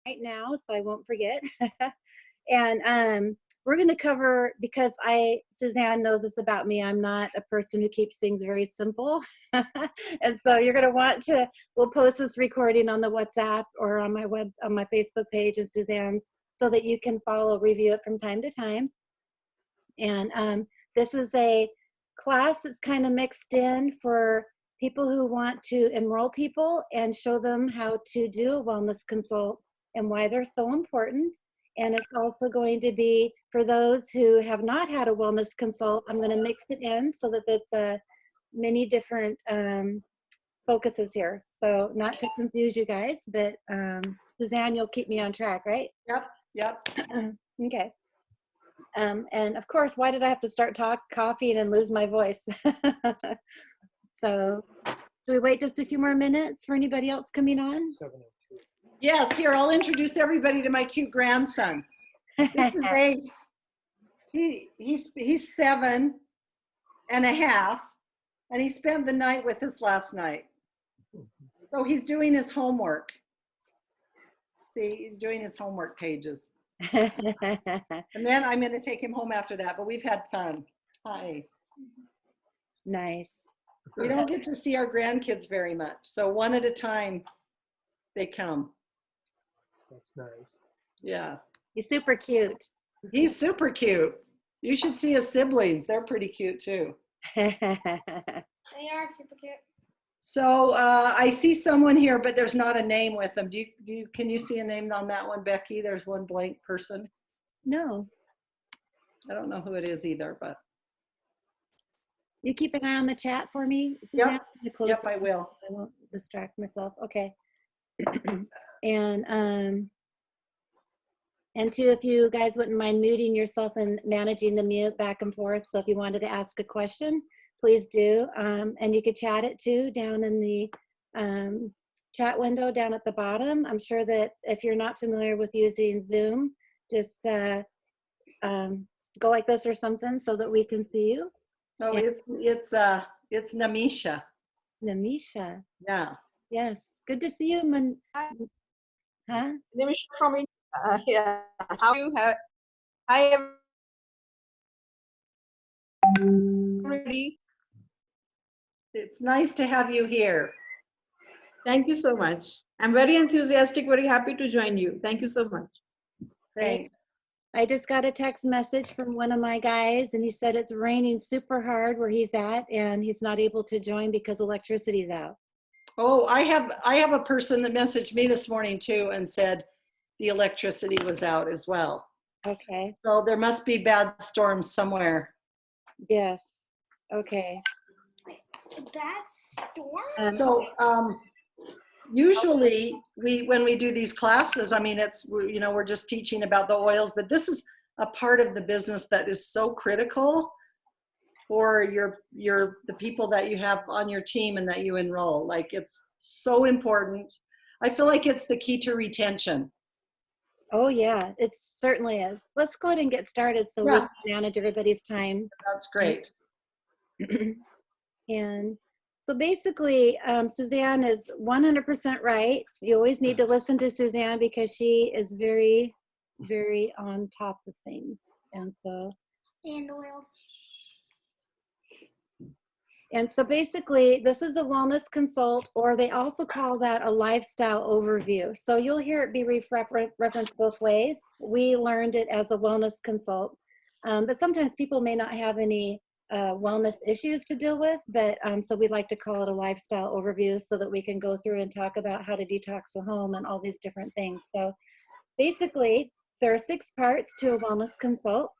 right now, so I won't forget. And we're going to cover, because Suzanne knows this about me, I'm not a person who keeps things very simple. And so you're going to want to, we'll post this recording on the WhatsApp or on my Facebook page and Suzanne's, so that you can review it from time to time. And this is a class that's kind of mixed in for people who want to enroll people and show them how to do a wellness consult and why they're so important. And it's also going to be for those who have not had a wellness consult. I'm going to mix it in so that it's many different focuses here. So not to confuse you guys, but Suzanne, you'll keep me on track, right? Yep. Okay. And of course, why did I have to start coughing and lose my voice? So should we wait just a few more minutes for anybody else coming on? Yes, here, I'll introduce everybody to my cute grandson. This is Ace. He's 7.5, and he spent the night with us last night. So he's doing his homework. See, he's doing his homework pages. And then I'm going to take him home after that, but we've had fun. Hi. Nice. We don't get to see our grandkids very much, so one at a time they come. That's nice. Yeah. He's super cute. He's super cute. You should see his siblings. They're pretty cute too. They are super cute. So I see someone here, but there's not a name with them. Can you see a name on that one, Becky? There's one blank person. No. I don't know who it is either, but. You keep an eye on the chat for me? Yep, I will. I won't distract myself. Okay. And two, if you guys wouldn't mind muting yourself and managing the mute back and forth. So if you wanted to ask a question, please do. And you could chat it too down in the chat window down at the bottom. I'm sure that if you're not familiar with using Zoom, just go like this or something so that we can see you. Oh, it's Namisha. Namisha. Yeah. Yes. Good to see you. Huh? Namisha from here. How you have? Hi, everybody. It's nice to have you here. Thank you so much. I'm very enthusiastic, very happy to join you. Thank you so much. Thanks. I just got a text message from one of my guys, and he said it's raining super hard where he's at, and he's not able to join because electricity's out. Oh, I have a person that messaged me this morning too and said the electricity was out as well. Okay. So there must be bad storms somewhere. Yes. Okay. Bad storm? So usually when we do these classes, I mean, we're just teaching about the oils, but this is a part of the business that is so critical for the people that you have on your team and that you enroll. Like, it's so important. I feel like it's the key to retention. Oh yeah, it certainly is. Let's go ahead and get started so we can manage everybody's time. That's great. And so basically, Suzanne is 100% right. You always need to listen to Suzanne because she is very, very on top of things. And oils. And so basically, this is a wellness consult, or they also call that a lifestyle overview. So you'll hear it be referenced both ways. We learned it as a wellness consult, but sometimes people may not have any wellness issues to deal with, but so we'd like to call it a lifestyle overview so that we can go through and talk about how to detox the home and all these different things. So basically, there are 6 parts to a wellness consult.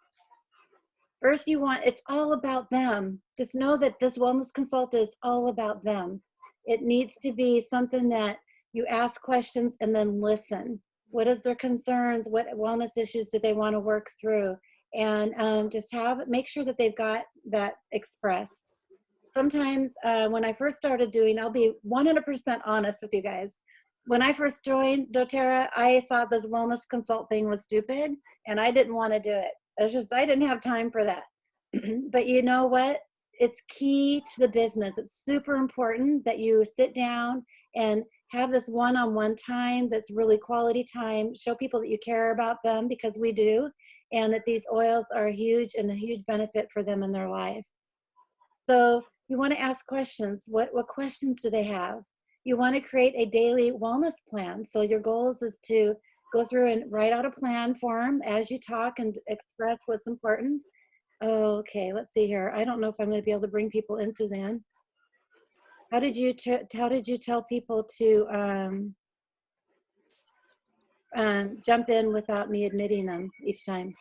First, it's all about them. Just know that this wellness consult is all about them. It needs to be something that you ask questions and then listen. What is their concerns? What wellness issues do they want to work through? And just make sure that they've got that expressed. Sometimes when I first started I'll be 100% honest with you guys. When I first joined doTERRA, I thought this wellness consult thing was stupid, and I didn't want to do it. It's just, I didn't have time for that. But you know what? It's key to the business. It's super important that you sit down and have this one-on-one time that's really quality time, show people that you care about them, because we do, and that these oils are huge and a huge benefit for them in their life. So you want to ask questions. What questions do they have? You want to create a daily wellness plan. So your goal is to go through and write out a plan for them as you talk and express what's important. Okay, let's see here. I don't know if I'm going to be able to bring people in, Suzanne. How did you tell people to jump in without me admitting them each time?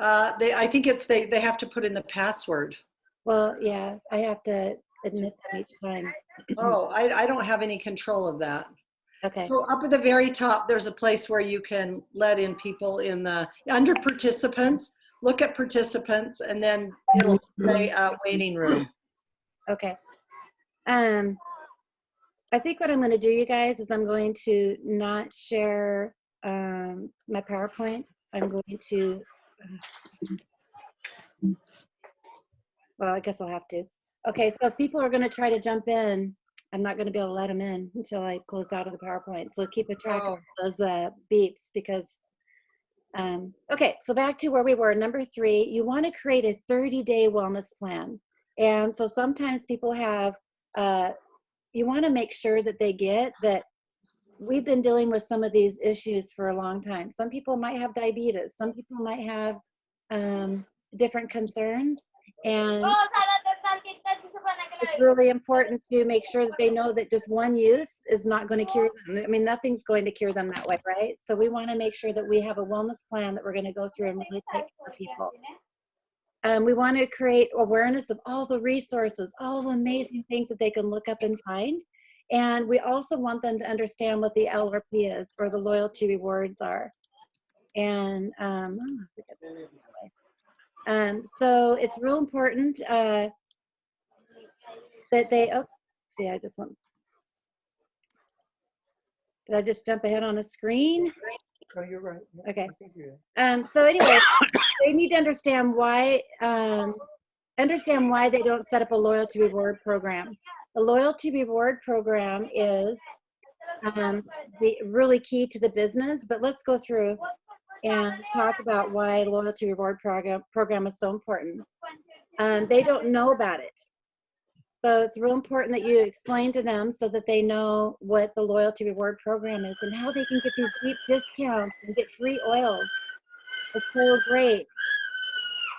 I think it's they have to put in the password. Well, yeah, I have to admit them each time. Oh, I don't have any control of that. Okay. So up at the very top, there's a place where you can let in people in the, under participants, look at participants, and then it'll say waiting room. Okay. I think what I'm going to do, you guys, is I'm going to not share my PowerPoint. I'm going to, well, I guess I'll have to. Okay, so if people are going to try to jump in, I'm not going to be able to let them in until I close out of the PowerPoint. So keep a track of those beeps because, okay, so back to where we were. Number 3, you want to create a 30-day wellness plan. And so sometimes people have, you want to make sure that they get that we've been dealing with some of these issues for a long time. Some people might have diabetes. Some people might have different concerns. And it's really important to make sure that they know that just one use is not going to cure them. I mean, nothing's going to cure them that way, right? So we want to make sure that we have a wellness plan that we're going to go through and really take care of people. We want to create awareness of all the resources, all the amazing things that they can look up and find. And we also want them to understand what the LRP is, or the loyalty rewards are. And so it's real important that they, oh, see, I just want, did I just jump ahead on a screen? Oh, you're right. Yeah, Okay. I think you're right. So anyway, they need to understand why they don't set up a loyalty reward program. The loyalty reward program is the really key to the business, but let's go through and talk about why loyalty reward program is so important. They don't know about it. So it's real important that you explain to them so that they know what the loyalty reward program is and how they can get these deep discounts and get free oils. It's so great.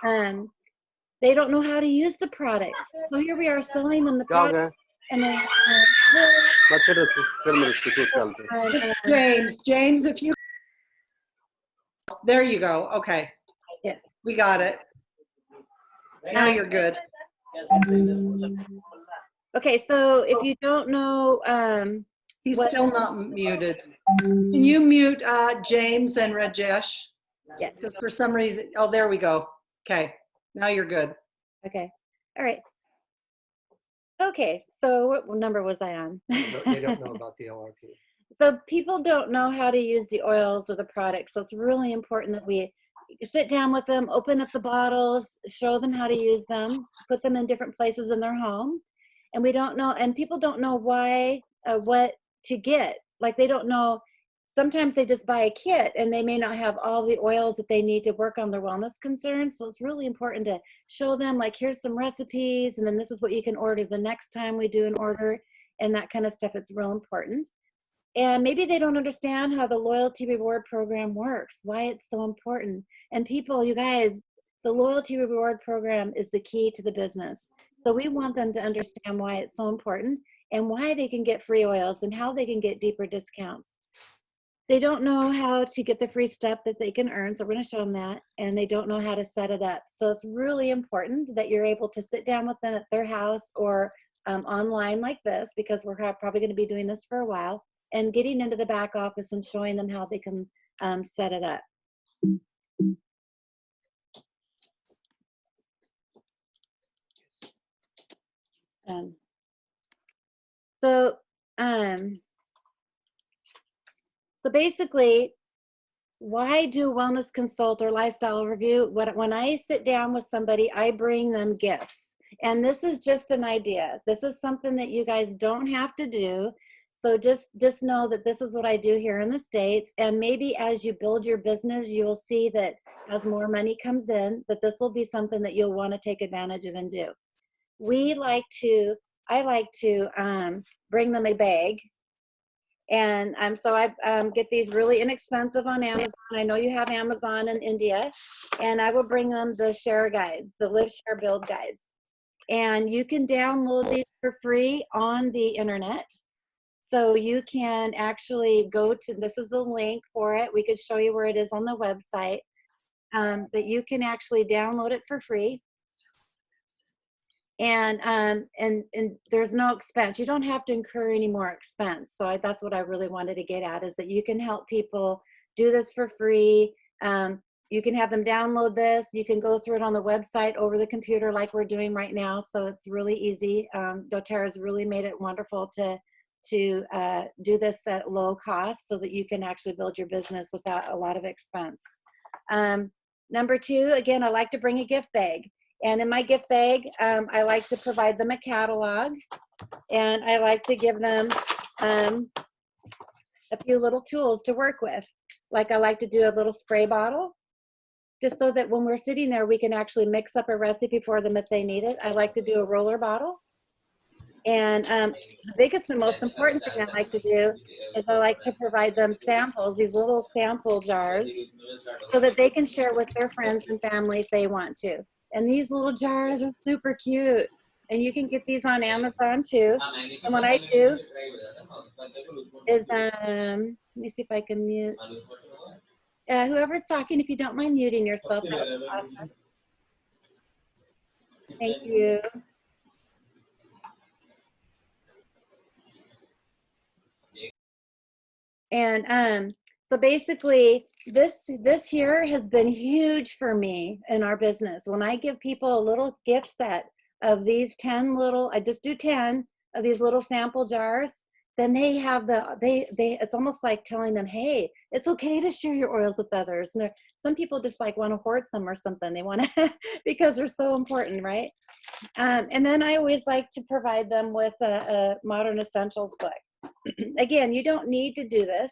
They don't know how to use the products. So here we are selling them the product. And then, James, if you, there you go. Okay. Yeah. We got it. Now you're good. Okay, so if you don't know, He's still not muted. Can you mute James and Rajesh? yes. Because for some reason, oh, there we go. Okay, now you're good. Okay, all right. Okay, so what number was I on? They don't know about the LRP. So people don't know how to use the oils or the products. So it's really important that we sit down with them, open up the bottles, show them how to use them, put them in different places in their home. And we don't know, and people don't know why, what to get. Like they don't know, sometimes they just buy a kit and they may not have all the oils that they need to work on their wellness concerns. So it's really important to show them, like, here's some recipes, and then this is what you can order the next time we do an order, and that kind of stuff. It's real important. And maybe they don't understand how the loyalty reward program works, why it's so important. And people, you guys, the loyalty reward program is the key to the business. So we want them to understand why it's so important and why they can get free oils and how they can get deeper discounts. They don't know how to get the free stuff that they can earn, so we're going to show them that, and they don't know how to set it up. So it's really important that you're able to sit down with them at their house or online like this, because we're probably going to be doing this for a while, and getting into the back office and showing them how they can set it up. So basically, why do wellness consult or lifestyle review? When I sit down with somebody, I bring them gifts. And this is just an idea. This is something that you guys don't have to do. So just know that this is what I do here in the States. And maybe as you build your business, you'll see that as more money comes in, that this will be something that you'll want to take advantage of and do. I like to bring them a bag. And so I get these really inexpensive on Amazon. I know you have Amazon in India. And I will bring them the share guides, the Live, Share, Build guides. And you can download these for free on the internet. So you can actually go to, this is the link for it. We could show you where it is on the website. But you can actually download it for free. And there's no expense. You don't have to incur any more expense. So that's what I really wanted to get at, is that you can help people do this for free. You can have them download this. You can go through it on the website over the computer like we're doing right now. So it's really easy. doTERRA's really made it wonderful to do this at low cost so that you can actually build your business without a lot of expense. Number two, again, I like to bring a gift bag. And in my gift bag, I like to provide them a catalog, and I like to give them a few little tools to work with. Like I like to do a little spray bottle, just so that when we're sitting there, we can actually mix up a recipe for them if they need it. I like to do a roller bottle. And the biggest and most important thing I like to do is I like to provide them samples, these little sample jars, so that they can share with their friends and family if they want to. And these little jars are super cute. And you can get these on Amazon too. And what I do is, let me see if I can mute. Whoever's talking, if you don't mind muting yourself, that would be awesome. Thank you. And so basically, this here has been huge for me in our business. When I give people a little gift set of these 10 little, I just do 10 of these little sample jars, then they have it's almost like telling them, hey, it's okay to share your oils with others. And some people just like want to hoard them or something. They want to, because they're so important, right? And then I always like to provide them with a modern essentials book. Again, you don't need to do this,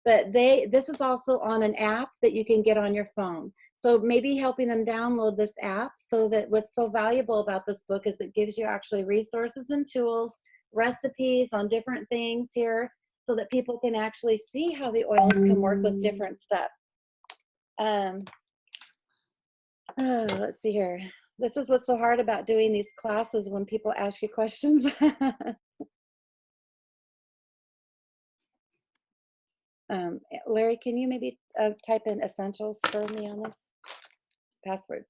but this is also on an app that you can get on your phone. So maybe helping them download this app, so that what's so valuable about this book is it gives you actually resources and tools, recipes on different things here, so that people can actually see how the oils can work with different stuff. Let's see here. This is what's so hard about doing these classes, when people ask you questions. Larry, can you maybe type in essentials for me on this password?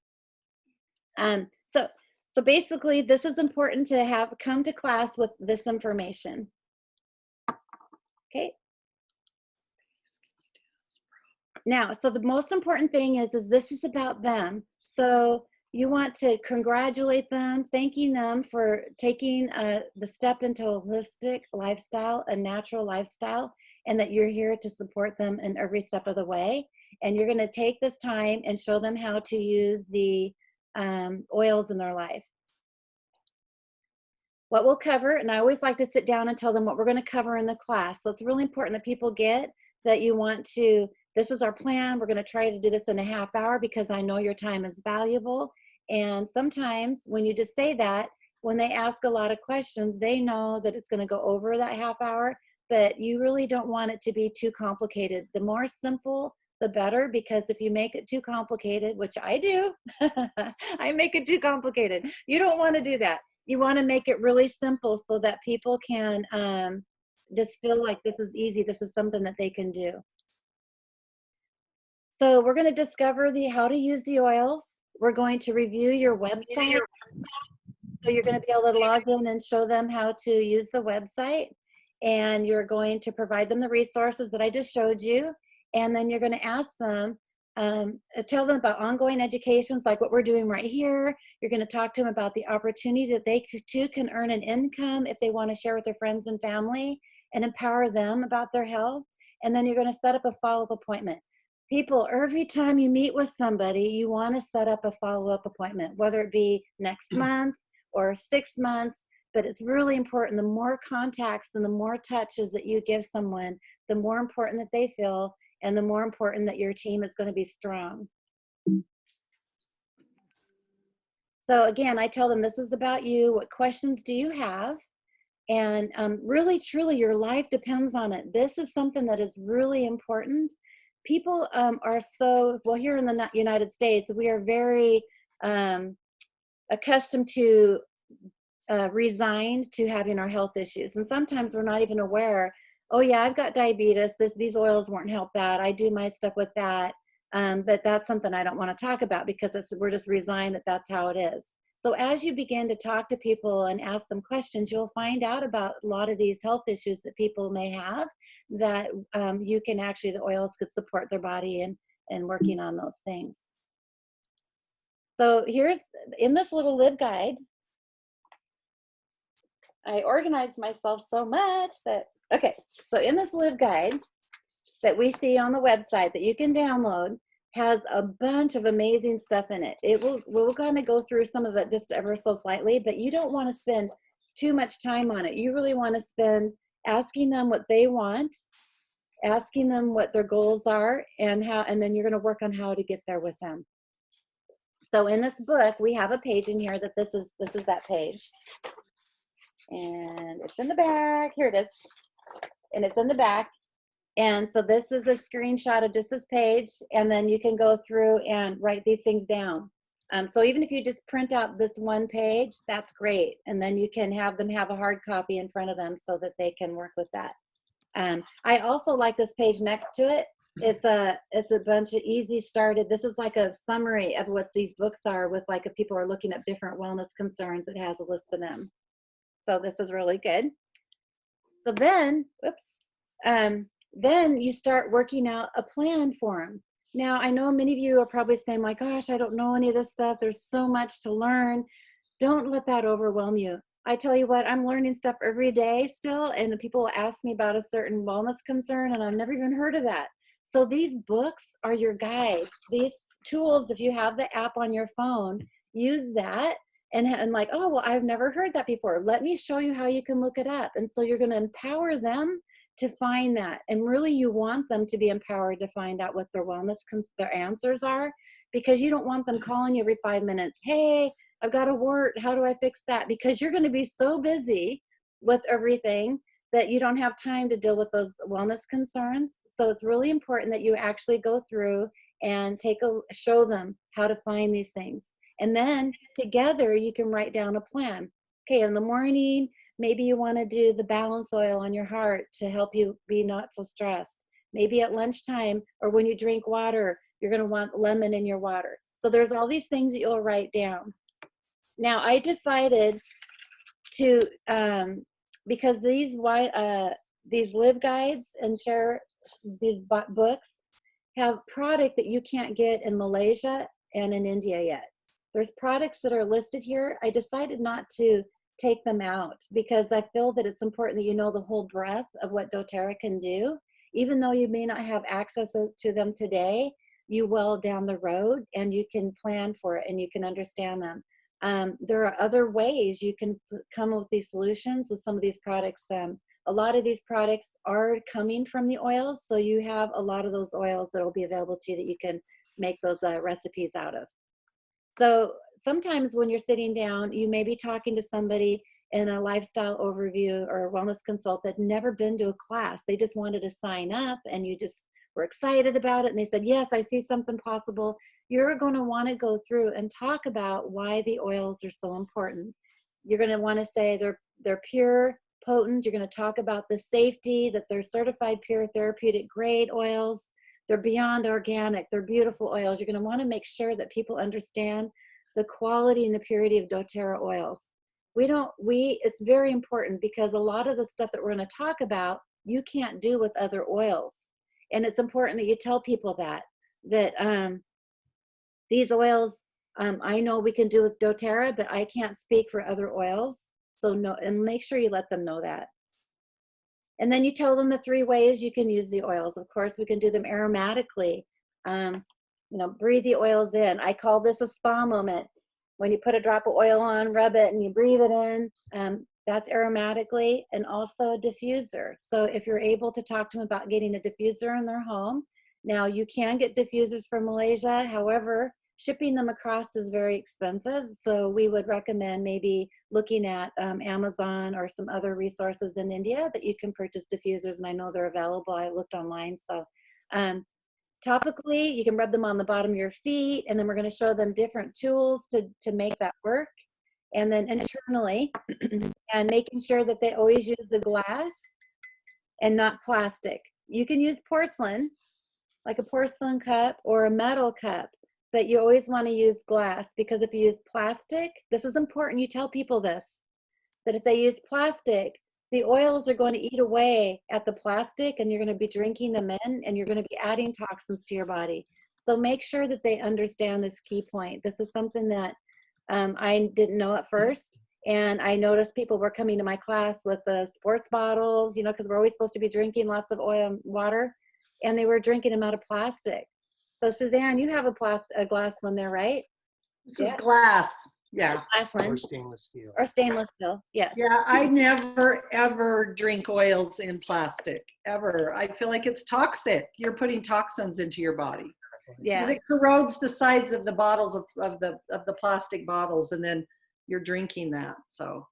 So basically, this is important to come to class with this information. Okay. Now, so the most important thing is this is about them. So you want to congratulate them, thanking them for taking the step into a holistic lifestyle, a natural lifestyle, and that you're here to support them in every step of the way. And you're going to take this time and show them how to use the oils in their life. What we'll cover, and I always like to sit down and tell them what we're going to cover in the class. So it's really important that people get that you want to, this is our plan. We're going to try to do this in a half hour, because I know your time is valuable. And sometimes when you just say that, when they ask a lot of questions, they know that it's going to go over that half hour, but you really don't want it to be too complicated. The more simple, the better, because if you make it too complicated, which I do, I make it too complicated. You don't want to do that. You want to make it really simple so that people can just feel like this is easy. This is something that they can do. So we're going to discover how to use the oils. We're going to review your website. So you're going to be able to log in and show them how to use the website. And you're going to provide them the resources that I just showed you. And then you're going to ask them, tell them about ongoing educations like what we're doing right here. You're going to talk to them about the opportunity that they too can earn an income if they want to share with their friends and family, and empower them about their health. And then you're going to set up a follow-up appointment. People, every time you meet with somebody, you want to set up a follow-up appointment, whether it be next month or 6 months. but it's really important. The more contacts and the more touches that you give someone, the more important that they feel, and the more important that your team is going to be strong. So again, I tell them this is about you. What questions do you have? And really, truly, your life depends on it. This is something that is really important. People are so, well, here in the United States, we are very accustomed to resigned to having our health issues. And sometimes we're not even aware, oh yeah, I've got diabetes. These oils won't help that. I do my stuff with that. But that's something I don't want to talk about because we're just resigned that that's how it is. So as you begin to talk to people and ask them questions, you'll find out about a lot of these health issues that people may have that you can actually, the oils could support their body and working on those things. So here's, in this little live guide, I organized myself so much that, okay, so in this live guide that we see on the website that you can download has a bunch of amazing stuff in it. We'll kind of go through some of it just ever so slightly, but you don't want to spend too much time on it. You really want to spend asking them what they want, asking them what their goals are, and then you're going to work on how to get there with them. So in this book, we have a page in here that this is that page. And it's in the back. Here it is. And it's in the back. And so this is a screenshot of just this page. And then you can go through and write these things down. So even if you just print out this one page, that's great. And then you can have them have a hard copy in front of them so that they can work with that. I also like this page next to it. It's a bunch of easy started. This is like a summary of what these books are with, like, if people are looking at different wellness concerns, it has a list of them. So this is really good. So then, then you start working out a plan for them. Now, I know many of you are probably saying, my gosh, I don't know any of this stuff. There's so much to learn. Don't let that overwhelm you. I tell you what, I'm learning stuff every day still, and people ask me about a certain wellness concern, and I've never even heard of that. So these books are your guide. These tools, if you have the app on your phone, use that. And like, oh, well, I've never heard that before. Let me show you how you can look it up. And so you're going to empower them to find that. And really, you want them to be empowered to find out what their their answers are, because you don't want them calling you every 5 minutes. Hey, I've got a wart. How do I fix that? Because you're going to be so busy with everything that you don't have time to deal with those wellness concerns. So it's really important that you actually go through and show them how to find these things. And then together you can write down a plan. Okay, in the morning, maybe you want to do the balance oil on your heart to help you be not so stressed. Maybe at lunchtime or when you drink water, you're going to want lemon in your water. So there's all these things that you'll write down. Now I decided to, because these live guides and share these books have product that you can't get in Malaysia and in India yet. There's products that are listed here. I decided not to take them out because I feel that it's important that you know the whole breadth of what doTERRA can do. Even though you may not have access to them today, you will down the road, and you can plan for it and you can understand them. There are other ways you can come up with these solutions with some of these products. A lot of these products are coming from the oils, so you have a lot of those oils that will be available to you that you can make those recipes out of. So sometimes when you're sitting down, you may be talking to somebody in a lifestyle overview or a wellness consult that never been to a class. They just wanted to sign up and you just were excited about it. And they said, yes, I see something possible. You're going to want to go through and talk about why the oils are so important. You're going to want to say they're pure, potent. You're going to talk about the safety, that they're certified pure therapeutic grade oils. They're beyond organic. They're beautiful oils. You're going to want to make sure that people understand the quality and the purity of doTERRA oils. It's very important because a lot of the stuff that we're going to talk about, you can't do with other oils. And it's important that you tell people that these oils, I know we can do with doTERRA, but I can't speak for other oils. So no, and make sure you let them know that. And then you tell them the 3 ways you can use the oils. Of course, we can do them aromatically. Breathe the oils in. I call this a spa moment. When you put a drop of oil on, rub it, and you breathe it in. That's aromatically, and also a diffuser. So if you're able to talk to them about getting a diffuser in their home, now you can get diffusers from Malaysia. However, shipping them across is very expensive. So we would recommend maybe looking at Amazon or some other resources in India that you can purchase diffusers. And I know they're available. I looked online. So topically, you can rub them on the bottom of your feet, and then we're going to show them different tools to make that work. And then internally, and making sure that they always use the glass and not plastic. You can use porcelain, like a porcelain cup or a metal cup, but you always want to use glass, because if you use plastic, this is important, you tell people this, that if they use plastic, the oils are going to eat away at the plastic, and you're going to be drinking them in, and you're going to be adding toxins to your body. So make sure that they understand this key point. This is something that I didn't know at first. And I noticed people were coming to my class with the sports bottles, you know, because we're always supposed to be drinking lots of oil and water, and they were drinking them out of plastic. So Suzanne, you have a glass one there, right? This is glass. Yeah. Glass one. Or stainless steel. Or stainless steel, yes. Yeah, I never, ever drink oils in plastic, ever. I feel like it's toxic. You're putting toxins into your body. Yeah. Because it corrodes the sides of the bottles of the plastic bottles, and then you're drinking that. So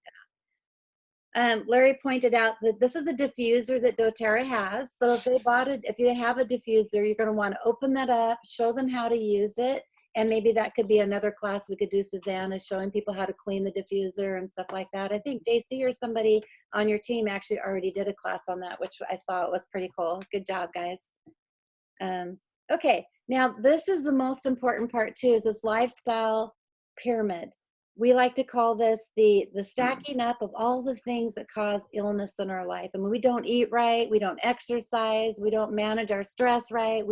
Larry pointed out that this is a diffuser that doTERRA has. So if they bought it, if you have a diffuser, you're going to want to open that up, show them how to use it. And maybe that could be another class we could do, Suzanne, is showing people how to clean the diffuser and stuff like that. I think JC or somebody on your team actually already did a class on that, which I saw. It was pretty cool. Good job, guys. Okay, now this is the most important part too, is this lifestyle pyramid. We like to call this the stacking up of all the things that cause illness in our life. I mean, we don't eat right, we don't exercise, we don't manage our stress right.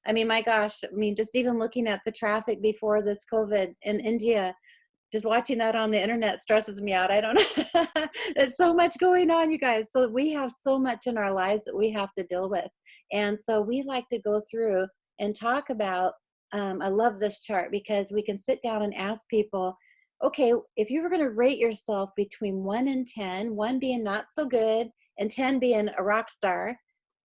I mean, my gosh, I mean, just even looking at the traffic before this COVID in India, just watching that on the internet stresses me out. I don't know. There's so much going on, you guys. So we have so much in our lives that we have to deal with. And so we like to go through and talk about, I love this chart, because we can sit down and ask people, okay, if you were going to rate yourself between 1 and 10, 1 being not so good and 10 being a rock star,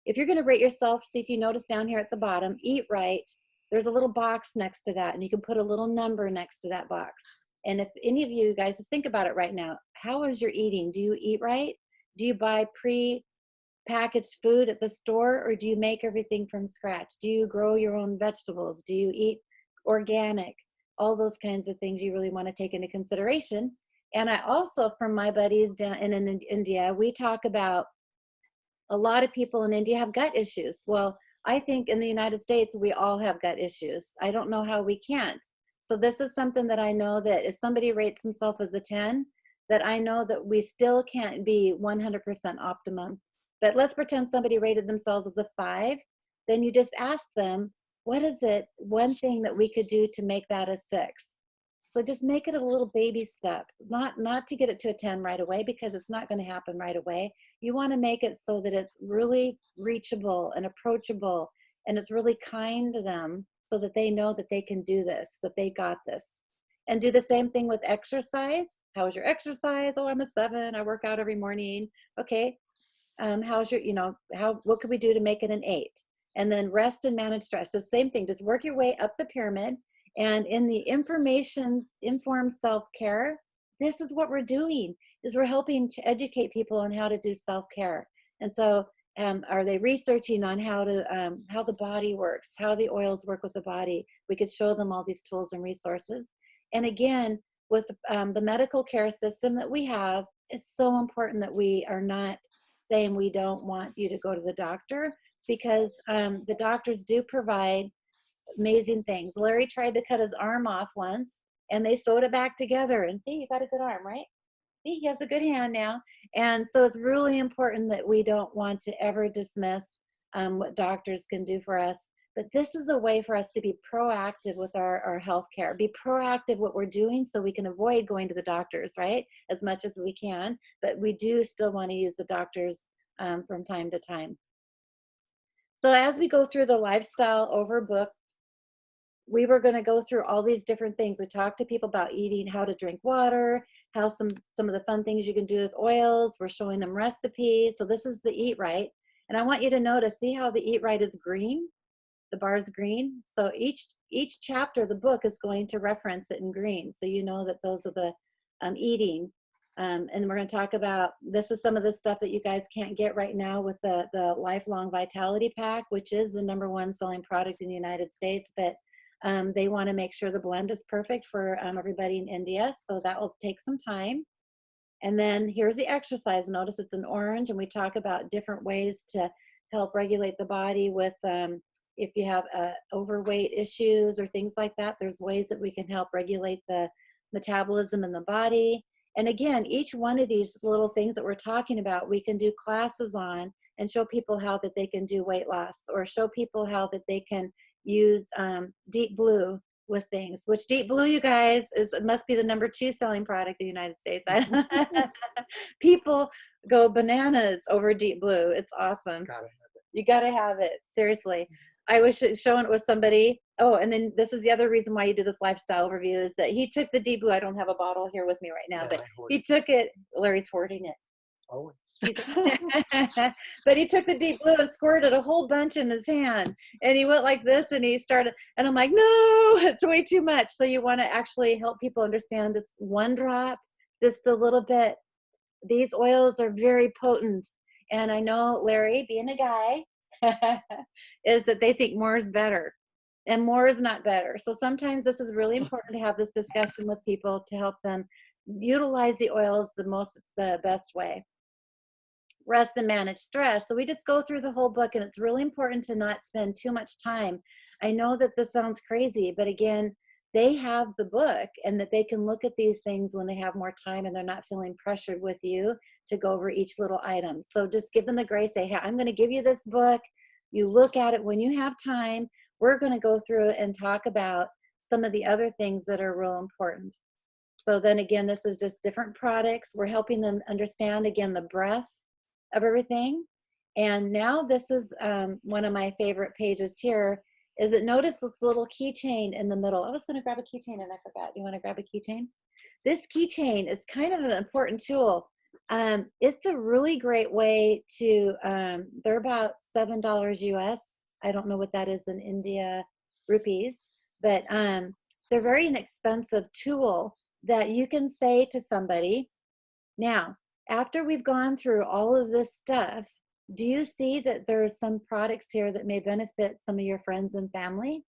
if you're going to rate yourself, see if you notice down here at the bottom, eat right, there's a little box next to that, and you can put a little number next to that box. And if any of you guys, just think about it right now, how is your eating? Do you eat right? Do you buy pre-packaged food at the store, or do you make everything from scratch? Do you grow your own vegetables? Do you eat organic? All those kinds of things you really want to take into consideration. And I also, from my buddies down in India, we talk about a lot of people in India have gut issues. Well, I think in the United States, we all have gut issues. I don't know how we can't. So this is something that I know that if somebody rates himself as a 10, that I know that we still can't be 100% optimum. But let's pretend somebody rated themselves as a 5. Then you just ask them, what is it, one thing that we could do to make that a 6? So just make it a little baby step, not to get it to a 10 right away, because it's not going to happen right away. You want to make it so that it's really reachable and approachable, and it's really kind to them, so that they know that they can do this, that they got this. And do the same thing with exercise. How's your exercise? Oh, I'm a 7. I work out every morning. Okay. How's your, what could we do to make it an 8? And then rest and manage stress. The same thing, just work your way up the pyramid. And in the informed self-care, this is what we're doing, is we're helping to educate people on how to do self-care. And so are they researching on how the body works, how the oils work with the body? We could show them all these tools and resources. And again, with the medical care system that we have, it's so important that we are not saying we don't want you to go to the doctor, because the doctors do provide amazing things. Larry tried to cut his arm off once, and they sewed it back together. And see, you got a good arm, right? See, he has a good hand now. And so it's really important that we don't want to ever dismiss what doctors can do for us. But this is a way for us to be proactive with our health care, be proactive what we're doing, so we can avoid going to the doctors, right? As much as we can, but we do still want to use the doctors from time to time. So as we go through the lifestyle overbook, we were going to go through all these different things. We talked to people about eating, how to drink water, how some of the fun things you can do with oils. We're showing them recipes. So this is the Eat Right. And I want you to notice, see how the Eat Right is green? The bar is green. So each chapter of the book is going to reference it in green. So you know that those are the eating. And we're going to talk about, this is some of the stuff that you guys can't get right now with the Lifelong Vitality Pack, which is the #1 selling product in the United States. But they want to make sure the blend is perfect for everybody in India. So that will take some time. And then here's the exercise. Notice it's an orange, and we talk about different ways to help regulate the body with if you have overweight issues or things like that. There's ways that we can help regulate the metabolism in the body. And again, each one of these little things that we're talking about, we can do classes on and show people how that they can do weight loss, or show people how that they can use Deep Blue with things, which Deep Blue, you guys, it must be the #2 selling product in the United States. People go bananas over Deep Blue. It's awesome. Got it. You got to have it. Seriously. I was showing it with somebody. Oh, and then this is the other reason why you do this lifestyle overview, is that he took the Deep Blue. I don't have a bottle here with me right now, Yeah, but I hoard he it. took it. Larry's hoarding it. Always. But he took the Deep Blue and squirted a whole bunch in his hand, and he went like this, and he started, and I'm like, no, it's way too much. So you want to actually help people understand this one drop, just a little bit. These oils are very potent. And I know Larry, being a guy, is that they think more is better, and more is not better. So sometimes this is really important to have this discussion with people to help them utilize the oils the best way. Rest and manage stress. So we just go through the whole book, and it's really important to not spend too much time. I know that this sounds crazy, but again, they have the book, and that they can look at these things when they have more time and they're not feeling pressured with you to go over each little item. So just give them the grace, say, hey, I'm going to give you this book. You look at it when you have time. We're going to go through it and talk about some of the other things that are real important. So then again, this is just different products. We're helping them understand, again, the breadth of everything. And now this is one of my favorite pages here, is that notice this little keychain in the middle. I was going to grab a keychain and I forgot. You want to grab a keychain? This keychain is kind of an important tool. It's a really great way to, they're about $7 US. I don't know what that is in India rupees, but they're very inexpensive tool that you can say to somebody, now, after we've gone through all of this stuff, do you see that there's some products here that may benefit some of your friends and family?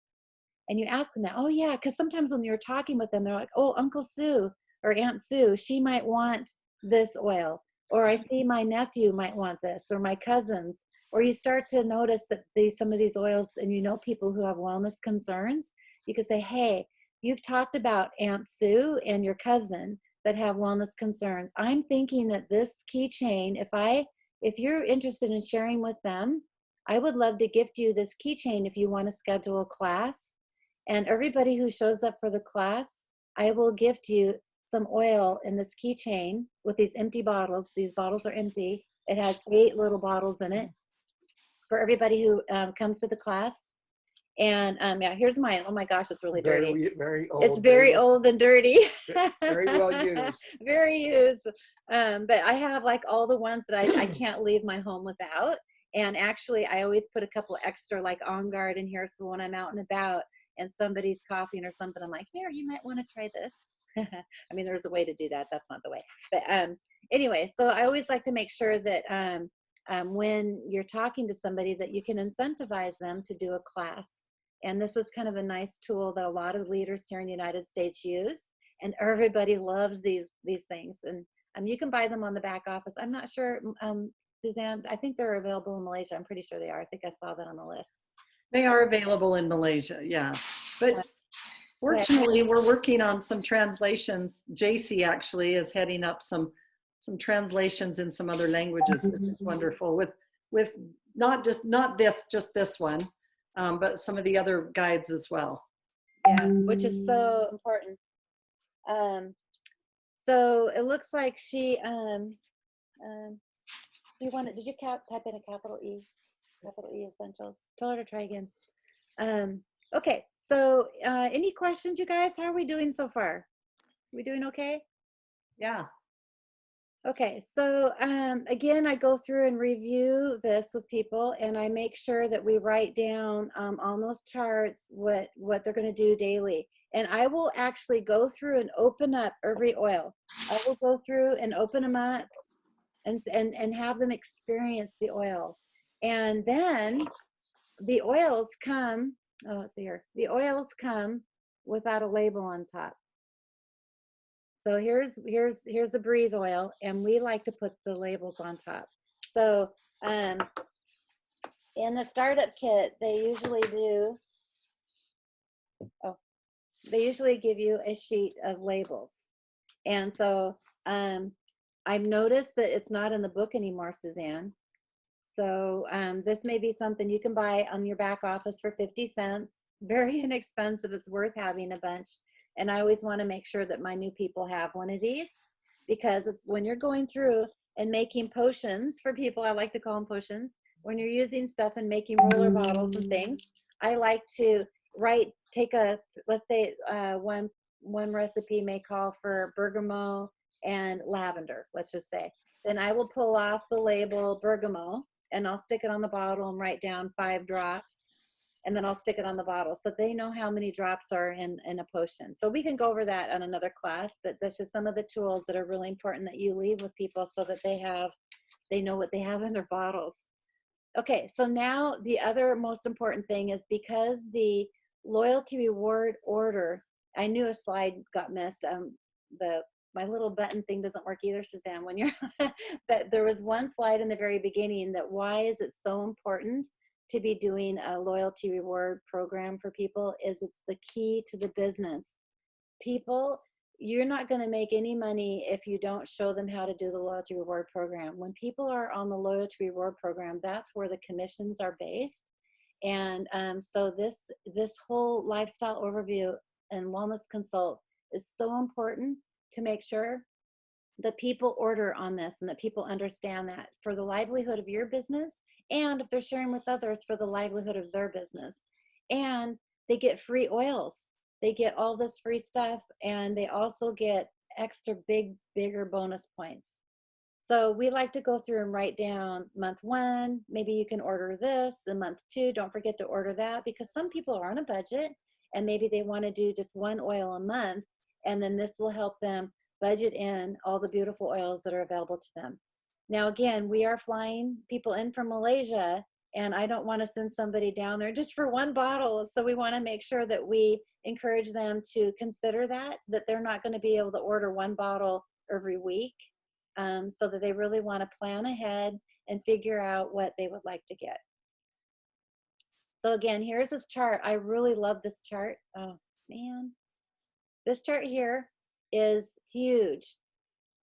And you ask them that, oh yeah, because sometimes when you're talking with them, they're like, oh, Uncle Sue or Aunt Sue, she might want this oil, or I see my nephew might want this, or my cousins. Or you start to notice that some of these oils, and you know people who have wellness concerns, you could say, hey, you've talked about Aunt Sue and your cousin that have wellness concerns. I'm thinking that this keychain, if you're interested in sharing with them, I would love to gift you this keychain if you want to schedule a class. And everybody who shows up for the class, I will gift you some oil in this keychain with these empty bottles. These bottles are empty. It has 8 little bottles in it for everybody who comes to the class. And yeah, here's mine. Oh my gosh, it's really dirty. Very old. It's very old and dirty. Very well used. Very used. But I have like all the ones that I can't leave my home without. And actually, I always put a couple extra like On Guard in here. So when I'm out and about and somebody's coughing or something, I'm like, here, you might want to try this. I mean, there's a way to do that. That's not the way. But anyway, so I always like to make sure that when you're talking to somebody that you can incentivize them to do a class. And this is kind of a nice tool that a lot of leaders here in the United States use. And everybody loves these things. And you can buy them on the back office. I'm not sure, Suzanne, I think they're available in Malaysia. I'm pretty sure they are. I think I saw that on the list. They are available in Malaysia, yeah. But fortunately, we're working on some translations. JC actually is heading up some translations in some other languages, which is wonderful. With not just this one, but some of the other guides as well. Yeah, which is so important. So it looks like she, did you type in a capital E essentials? Tell her to try again. Okay, so any questions, you guys? How are we doing so far? We doing okay? Yeah. Okay, so again, I go through and review this with people, and I make sure that we write down on those charts what they're going to do daily. And I will actually go through and open up every oil. I will go through and open them up and have them experience the oil. And then the oils come, oh, let's see here. The oils come without a label on top. So here's a breathe oil, and we like to put the labels on top. So in the startup kit, they usually do, oh, they usually give you a sheet of labels. And so I've noticed that it's not in the book anymore, Suzanne. So this may be something you can buy on your back office for 50 cents. Very inexpensive. It's worth having a bunch. And I always want to make sure that my new people have one of these, because it's when you're going through and making potions for people, I like to call them potions, when you're using stuff and making roller bottles and things, I like to take a, let's say one recipe may call for bergamot and lavender, let's just say. Then I will pull off the label bergamot, and I'll stick it on the bottle and write down 5 drops. And then I'll stick it on the bottle so they know how many drops are in a potion. So we can go over that on another class, but that's just some of the tools that are really important that you leave with people so that they know what they have in their bottles. Okay, so now the other most important thing is, because the loyalty reward order, I knew a slide got missed. My little button thing doesn't work either, Suzanne, when you're, but there was one slide in the very beginning that why is it so important to be doing a loyalty reward program for people is it's the key to the business. People, you're not going to make any money if you don't show them how to do the loyalty reward program. When people are on the loyalty reward program, that's where the commissions are based. And so this whole lifestyle overview and wellness consult is so important to make sure that people order on this and that people understand that for the livelihood of your business, and if they're sharing with others, for the livelihood of their business. And they get free oils. They get all this free stuff, and they also get extra bigger bonus points. So we like to go through and write down month 1, maybe you can order this, and month 2, don't forget to order that, because some people are on a budget and maybe they want to do just 1 oil a month, and then this will help them budget in all the beautiful oils that are available to them. Now, again, we are flying people in from Malaysia, and I don't want to send somebody down there just for 1 bottle. So we want to make sure that we encourage them to consider that they're not going to be able to order 1 bottle every week, so that they really want to plan ahead and figure out what they would like to get. So again, here's this chart. I really love this chart. Oh, man. This chart here is huge.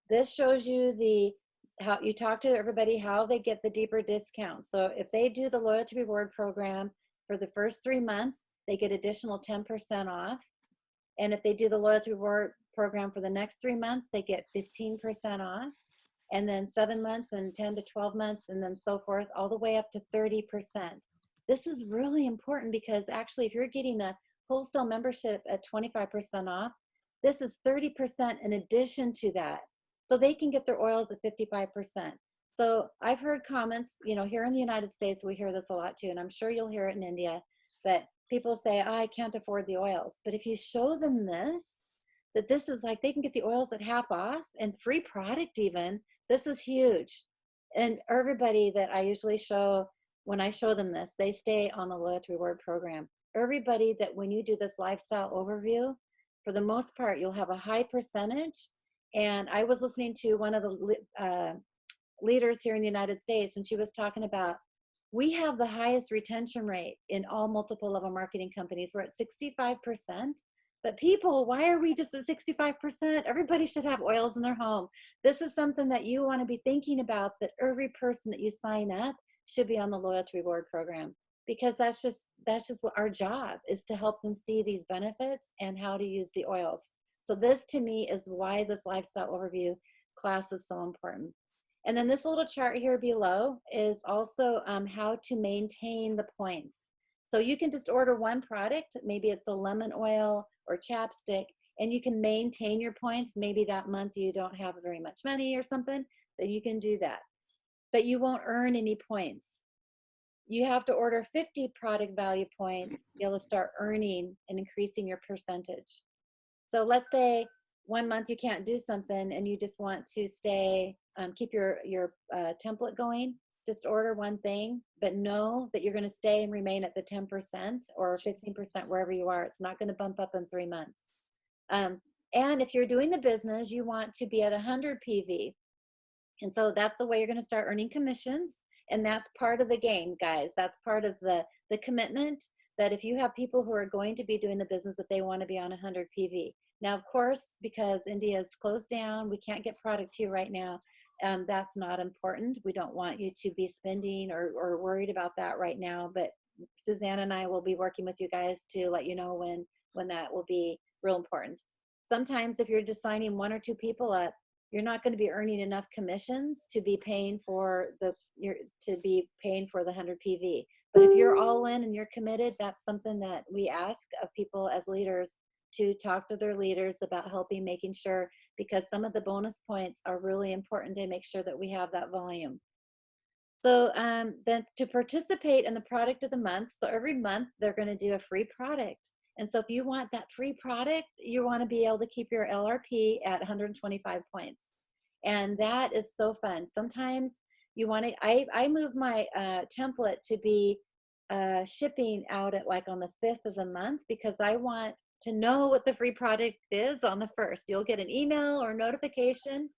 This shows you how you talk to everybody, how they get the deeper discount. So if they do the loyalty reward program for the first 3 months, they get additional 10% off. And if they do the loyalty reward program for the next 3 months, they get 15% off. And then 7 months and 10 to 12 months, and then so forth, all the way up to 30%. This is really important, because actually if you're getting a wholesale membership at 25% off, this is 30% in addition to that. So they can get their oils at 55%. So I've heard comments, here in the United States, we hear this a lot too, and I'm sure you'll hear it in India, but people say, oh, I can't afford the oils. But if you show them this, that this is like, they can get the oils at half off and free product even, this is huge. And everybody that I usually show, when I show them this, they stay on the loyalty reward program. Everybody that when you do this lifestyle overview, for the most part, you'll have a high percentage. And I was listening to one of the leaders here in the United States, and she was talking about, we have the highest retention rate in all multiple level marketing companies. We're at 65%. But people, why are we just at 65%? Everybody should have oils in their home. This is something that you want to be thinking about, that every person that you sign up should be on the loyalty reward program, because that's just what our job is, to help them see these benefits and how to use the oils. So this to me is why this lifestyle overview class is so important. And then this little chart here below is also how to maintain the points. So you can just order 1 product, maybe it's a lemon oil or chapstick, and you can maintain your points. Maybe that month you don't have very much money or something, then you can do that. But you won't earn any points. You have to order 50 product value points to be able to start earning and increasing your percentage. So let's say one month you can't do something and you just want to stay, keep your template going. Just order one thing, but know that you're going to stay and remain at the 10% or 15% wherever you are. It's not going to bump up in 3 months. And if you're doing the business, you want to be at 100 PV. And so that's the way you're going to start earning commissions. And that's part of the game, guys. That's part of the commitment, that if you have people who are going to be doing the business, that they want to be on 100 PV. Now, of course, because India's closed down, we can't get product to you right now. That's not important. We don't want you to be spending or worried about that right now. But Suzanne and I will be working with you guys to let you know when that will be real important. Sometimes if you're just signing 1 or 2 people up, you're not going to be earning enough commissions to be paying for the 100 PV. But if you're all in and you're committed, that's something that we ask of people as leaders, to talk to their leaders about helping, making sure, because some of the bonus points are really important to make sure that we have that volume. So then to participate in the product of the month, so every month they're going to do a free product. And so if you want that free product, you want to be able to keep your LRP at 125 points. And that is so fun. Sometimes you want to, I move my template to be shipping out at like on the 5th of the month, because I want to know what the free product is on the 1st. You'll get an email or notification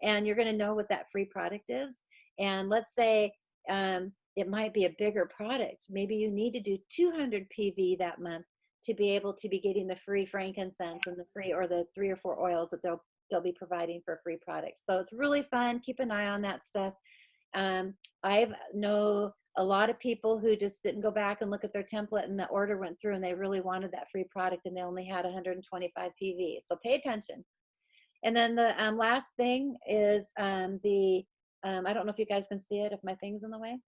and you're going to know what that free product is. And let's say it might be a bigger product. Maybe you need to do 200 PV that month to be able to be getting the free frankincense and the free, or the 3 or 4 oils that they'll be providing for free products. So it's really fun. Keep an eye on that stuff. I know a lot of people who just didn't go back and look at their template and the order went through and they really wanted that free product and they only had 125 PV. So pay attention. And then the last thing is I don't know if you guys can see it, if my thing's in the way.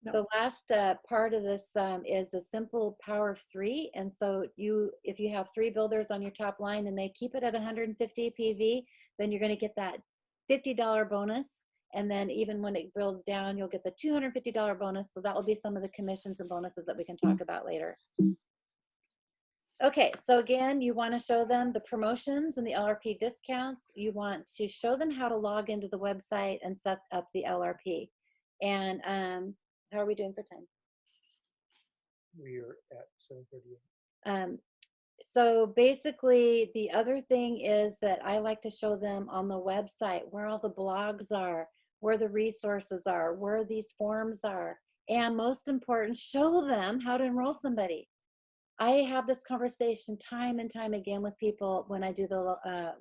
No. The last part of this is the simple power of 3. And so if you have 3 builders on your top line and they keep it at 150 PV, then you're going to get that $50 bonus. And then even when it builds down, you'll get the $250 bonus. So that will be some of the commissions and bonuses that we can talk about later. Okay, so again, you want to show them the promotions and the LRP discounts. You want to show them how to log into the website and set up the LRP. And how are we doing for time? We are at 7:38. So basically, the other thing is that I like to show them on the website where all the blogs are, where the resources are, where these forms are. And most important, show them how to enroll somebody. I have this conversation time and time again with people when I do the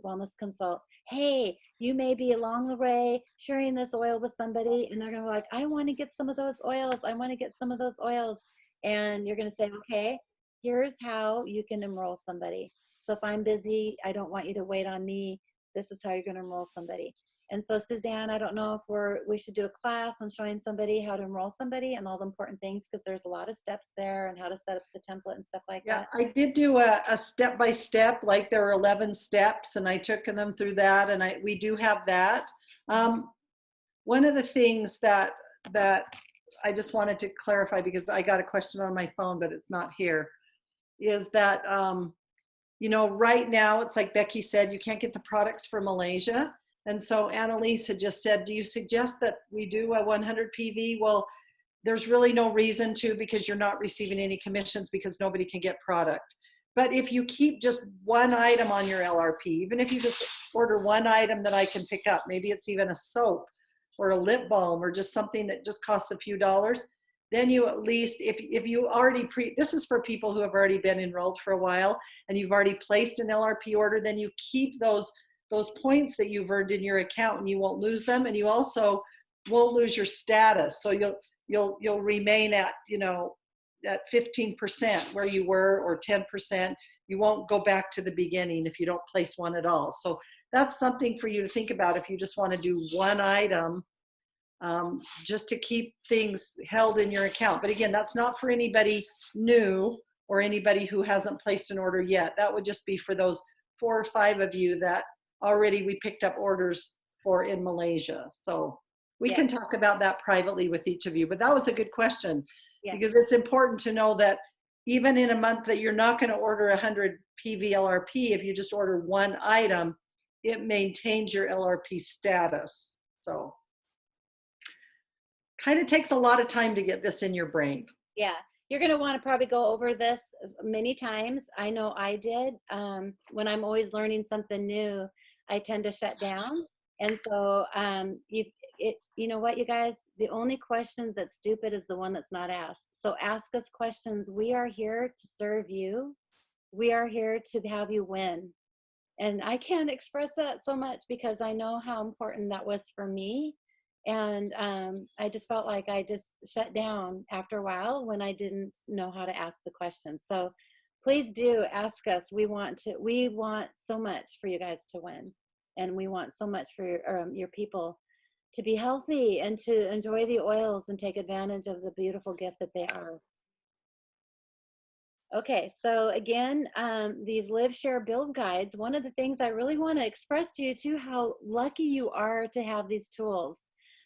wellness consult. Hey, you may be along the way sharing this oil with somebody and they're going to be like, I want to get some of those oils. I want to get some of those oils. And you're going to say, okay, here's how you can enroll somebody. So if I'm busy, I don't want you to wait on me. This is how you're going to enroll somebody. And so Suzanne, I don't know if we should do a class on showing somebody how to enroll somebody and all the important things, because there's a lot of steps there and how to set up the template and stuff like that. I did do a step-by-step, like there are 11 steps and I took them through that, and we do have that. One of the things that I just wanted to clarify, because I got a question on my phone, but it's not here, is that, you know, right now it's like Becky said, you can't get the products from Malaysia. And so Annalise had just said, do you suggest that we do a 100 PV? Well, there's really no reason to, because you're not receiving any commissions because nobody can get product. But if you keep just one item on your LRP, even if you just order one item that I can pick up, maybe it's even a soap or a lip balm or just something that just costs a few dollars, then you at least, if you already this is for people who have already been enrolled for a while and you've already placed an LRP order, then you keep those points that you've earned in your account and you won't lose them, and you also won't lose your status. So you'll remain at, you know, at 15% where you were, or 10%. You won't go back to the beginning if you don't place one at all. So that's something for you to think about if you just want to do one item, just to keep things held in your account. But again, that's not for anybody new or anybody who hasn't placed an order yet. That would just be for those 4 or 5 of you that already we picked up orders for in Malaysia. So we can talk about that privately with each of you, but that was a good question, because it's important to know that even in a month that you're not going to order 100 PVLRP, if you just order one item, it maintains your LRP status. So kind of takes a lot of time to get this in your brain. Yeah, you're going to want to probably go over this many times. I know I did. When I'm always learning something new, I tend to shut down. And so you know what, you guys, the only question that's stupid is the one that's not asked. So ask us questions. We are here to serve you. We are here to have you win. And I can't express that so much because I know how important that was for me. And I just felt like I just shut down after a while when I didn't know how to ask the questions. So please do ask us. We want so much for you guys to win. And we want so much for your people to be healthy and to enjoy the oils and take advantage of the beautiful gift that they are. Okay, so again, these live, share, build guides, one of the things I really want to express to you too, how lucky you are to have these tools.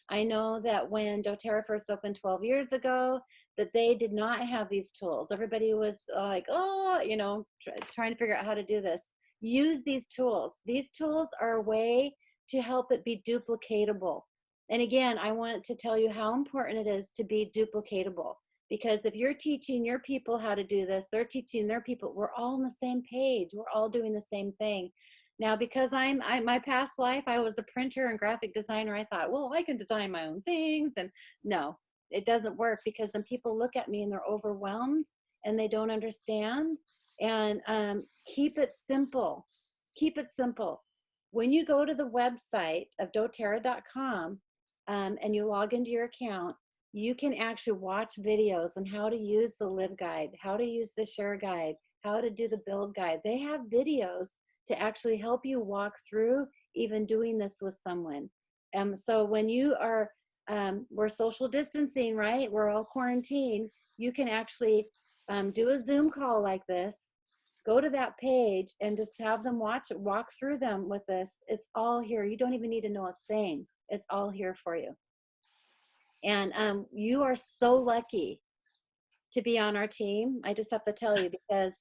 I know that when doTERRA first opened 12 years ago, that they did not have these tools. Everybody was like, oh, you know, trying to figure out how to do this. Use these tools. These tools are a way to help it be duplicatable. And again, I want to tell you how important it is to be duplicatable. Because if you're teaching your people how to do this, they're teaching their people, we're all on the same page. We're all doing the same thing. Now, because my past life, I was a printer and graphic designer, I thought, well, I can design my own things. And no, it doesn't work, because then people look at me and they're overwhelmed and they don't understand. And keep it simple. Keep it simple. When you go to the website of doTERRA.com and you log into your account, you can actually watch videos on how to use the live guide, how to use the share guide, how to do the build guide. They have videos to actually help you walk through even doing this with someone. So when you are, we're social distancing, right? We're all quarantined. You can actually do a Zoom call like this, go to that page and just have them walk through them with this. It's all here. You don't even need to know a thing. It's all here for you. And you are so lucky to be on our team. I just have to tell you, because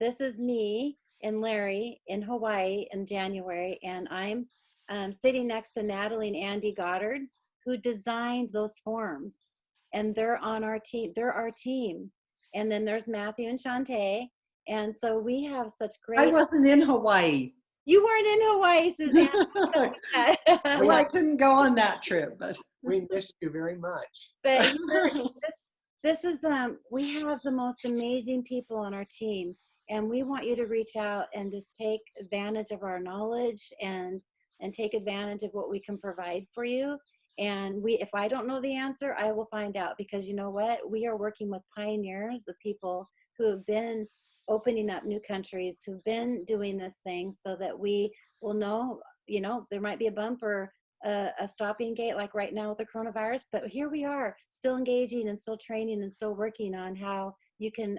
this is me and Larry in Hawaii in January, and I'm sitting next to Natalie and Andy Goddard, who designed those forms, and they're on our team. They're our team. And then there's Matthew and Shantae, and so we have such great. I wasn't in Hawaii. You weren't in Hawaii, Suzanne. Well, I couldn't go on that trip, but We missed you very much. But this is we have the most amazing people on our team, and we want you to reach out and just take advantage of our knowledge and take advantage of what we can provide for you. And if I don't know the answer, I will find out, because you know what, we are working with pioneers, the people who have been opening up new countries, who've been doing this thing, so that we will know, you know, there might be a bump or a stopping gate like right now with the coronavirus, but here we are still engaging and still training and still working on how you can,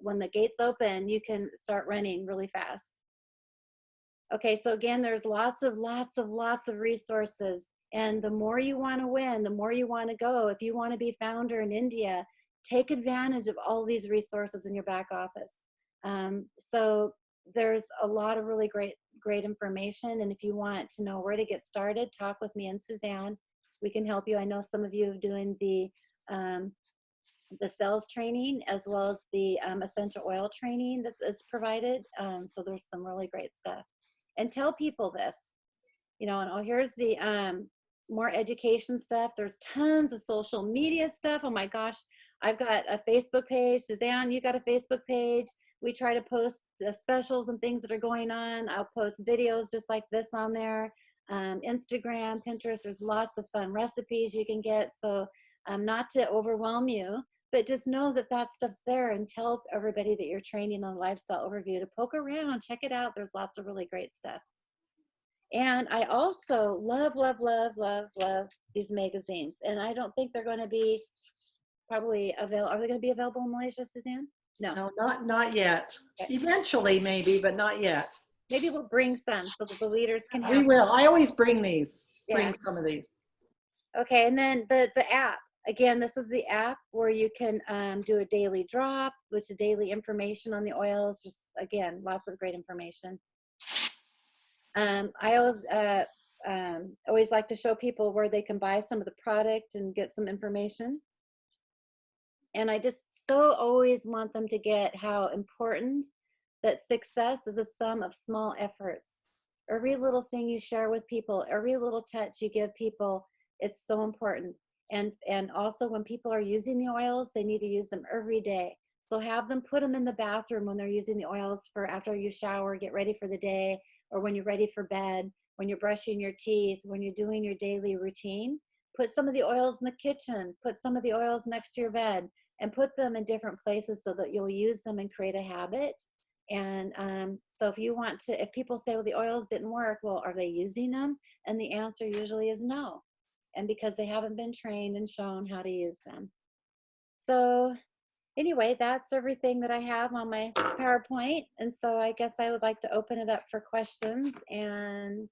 when the gates open, you can start running really fast. Okay, so again, there's lots of resources, and the more you want to win, the more you want to go. If you want to be founder in India, take advantage of all these resources in your back office. So there's a lot of really great information, and if you want to know where to get started, talk with me and Suzanne. We can help you. I know some of you are doing the sales training as well as the essential oil training that's provided. So there's some really great stuff. And tell people this, you know, and oh, here's the more education stuff. There's tons of social media stuff. Oh my gosh, I've got a Facebook page. Suzanne, you got a Facebook page. We try to post the specials and things that are going on. I'll post videos just like this on there. Instagram, Pinterest, there's lots of fun recipes you can get. So not to overwhelm you, but just know that that stuff's there, and tell everybody that you're training on Lifestyle Overview to poke around, check it out. There's lots of really great stuff. And I also love these magazines. And I don't think they're going to be probably available. Are they going to be available in Malaysia, Suzanne? No. No, not yet. Okay. Eventually, maybe, but not yet. Maybe we'll bring some so that the leaders can have. We will. I always bring these. Yeah. Bring some of these. Okay, and then the app. Again, this is the app where you can do a daily drop, which is daily information on the oils. Just, again, lots of great information. I always like to show people where they can buy some of the product and get some information. And I just so always want them to get how important that success is a sum of small efforts. Every little thing you share with people, every little touch you give people, it's so important. And also when people are using the oils, they need to use them every day. So have them put them in the bathroom when they're using the oils for after you shower, get ready for the day, or when you're ready for bed, when you're brushing your teeth, when you're doing your daily routine. Put some of the oils in the kitchen, put some of the oils next to your bed, and put them in different places so that you'll use them and create a habit. And so if people say, well, the oils didn't work, well, are they using them? And the answer usually is no. And because they haven't been trained and shown how to use them. So anyway, that's everything that I have on my PowerPoint. And so I guess I would like to open it up for questions and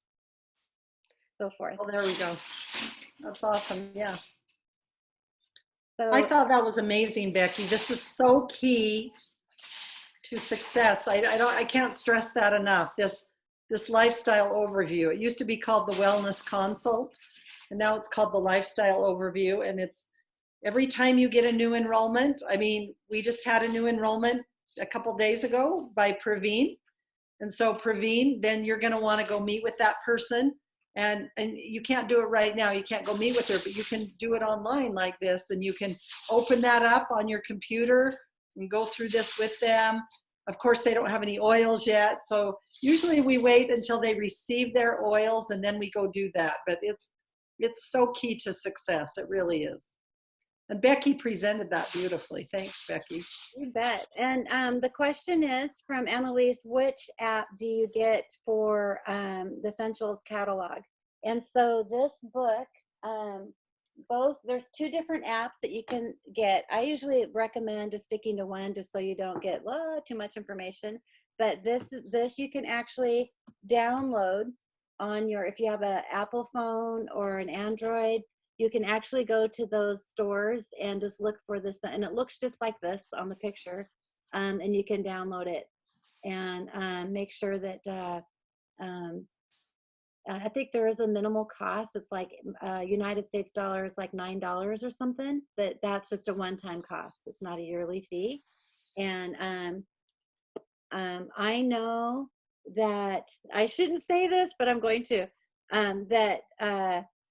so forth. Oh, there we go. That's awesome. Yeah. So I thought that was amazing, Becky. This is so key to success. I can't stress that enough. This lifestyle overview. It used to be called the Wellness Consult, and now it's called the Lifestyle Overview. And it's every time you get a new enrollment. I mean, we just had a new enrollment a couple days ago by Praveen. And so Praveen, then you're going to want to go meet with that person. And you can't do it right now. You can't go meet with her, but you can do it online like this. And you can open that up on your computer and go through this with them. Of course, they don't have any oils yet. So usually we wait until they receive their oils and then we go do that. But it's so key to success. It really is. And Becky presented that beautifully. Thanks, Becky. you bet. And the question is from Annalise, which app do you get for the Essentials catalog? And so this book, there's two different apps that you can get. I usually recommend just sticking to one just so you don't get too much information. But this you can actually download on if you have an Apple phone or an Android, you can actually go to those stores and just look for this, and it looks just like this on the picture, and you can download it and make sure that I think there is a minimal cost. It's like United States dollars, like $9 or something, but that's just a one-time cost. It's not a yearly fee. And I know that I shouldn't say this, but I'm going to,